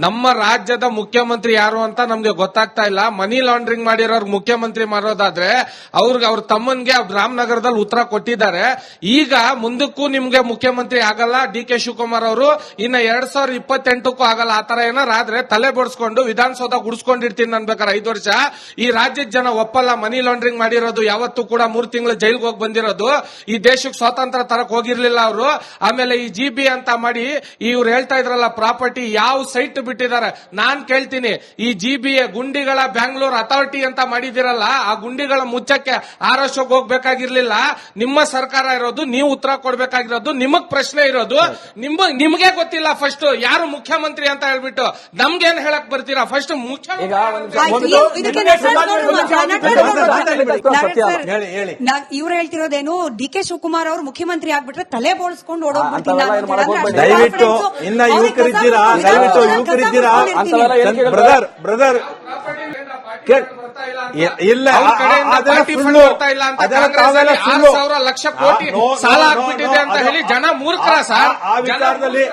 ನಮ್ಮ ರಾಜ್ಯದ ಮುಖ್ಯಮಂತ್ರಿ ಯಾರು ಅಂತ ನಮ್ಗೆ ಗೊತ್ತಾಗ್ತಾ ಇಲ್ಲ. ಮನಿ ಲಾಂಡ್ರಿಂಗ್ ಮಾಡಿರೋರ್ ಮುಖ್ಯಮಂತ್ರಿ ಮಾಡೋದಾದ್ರೆ ಅವ್ರ ತಮ್ಮನ್ಗೆ ರಾಮನಗರದಲ್ಲಿ ಉತ್ತರ ಕೊಟ್ಟಿದ್ದಾರೆ. ಈಗ ಮುಂದಕ್ಕೂ ನಿಮ್ಗೆ ಮುಖ್ಯಮಂತ್ರಿ ಆಗಲ್ಲ ಡಿ.ಕೆ. ಶಿವಕುಮಾರ್ ಅವರು. ಇನ್ನ 2028ಕ್ಕೂ ಆಗಲ್ಲ. ಆತರ ಏನಾರ ಆದ್ರೆ ತಲೆ ಬಡಿಸ್ಕೊಂಡು ವಿಧಾನಸೌಧ ಗುಡಿಸ್ಕೊಂಡಿರ್ತೀನಿ ಅನ್ಬೇಕಾರೆ 5 ವರ್ಷ. ಈ ರಾಜ್ಯದ ಜನ ಒಪ್ಪಲ್ಲ. ಮನಿ ಲಾಂಡ್ರಿಂಗ್ ಮಾಡಿರೋದು ಯಾವತ್ತೂ ಕೂಡ 3 ತಿಂಗಳು ಜೈಲ್ಗೆ ಹೋಗಿ ಬಂದಿರೋದು. ಈ ದೇಶಕ್ಕೆ ಸ್ವಾತಂತ್ರ್ಯ ತರಕ್ ಹೋಗಿರ್ಲಿಲ್ಲ ಅವರು. ಆಮೇಲೆ ಈ GB ಅಂತ ಮಾಡಿ ಇವ್ರು ಹೇಳ್ತಾ ಇದ್ರಲ್ಲ ಪ್ರಾಪರ್ಟಿ ಯಾವ ಸೈಟ್ ಬಿಟ್ಟಿದ್ದಾರೆ. ನಾನ್ ಕೇಳ್ತೀನಿ, ಈ GB ಗುಂಡಿಗಳ ಬ್ಯಾಂಗ್ಳೂರ್ ಅಥಾರಿಟಿ ಅಂತ ಮಾಡಿದಿರಲ್ಲ, ಆ ಗುಂಡಿಗಳ ಮುಚ್ಚಕ್ಕೆ ಆರ್ಎಸ್ಒಗೆ ಹೋಗ್ಬೇಕಾಗಿರ್ಲಿಲ್ಲ. ನಿಮ್ಮ ಸರ್ಕಾರ ಇರೋದು, ನೀವು ಉತ್ತರ ಕೊಡ್ಬೇಕಾಗಿರೋದು. ನಿಮಗ್ ಪ್ರಶ್ನೆ ಇರೋದು, ನಿಮ್ಗೆ ಗೊತ್ತಿಲ್ಲ ಫಸ್ಟ್ ಯಾರು ಮುಖ್ಯಮಂತ್ರಿ ಅಂತ ಹೇಳ್ಬಿಟ್ಟು ನಮ್ಗೇನ್ ಹೇಳಕ್ ಬರ್ತೀರಾ? ಫಸ್ಟ್ ಇವ್ರು ಹೇಳ್ತಿರೋದೇನು, ಡಿ.ಕೆ. ಶಿವಕುಮಾರ್ ಅವರು ಮುಖ್ಯಮಂತ್ರಿ ಆಗ್ಬಿಟ್ರೆ ತಲೆ ಬೋಳ್ಸ್ಕೊಂಡು ಓಡೋಗ್ಬಿಡ್ತೀನಿ. ದಯವಿಟ್ಟು ಇನ್ನ ಯುವಕರಿದ್ದೀರಾ, ದಯವಿಟ್ಟು ಯುವಕರಿದ್ದೀರಾ ಬ್ರದರ್ ಇಲ್ಲ, ಲಕ್ಷ ಕೋಟಿ ಸಾಲ ಆಗ್ಬಿಟ್ಟಿದೆ ಅಂತ ಹೇಳಿ ಜನ ಮೂರ್ಖರ ಸರ್. ಆ ವಿಚಾರದಲ್ಲಿ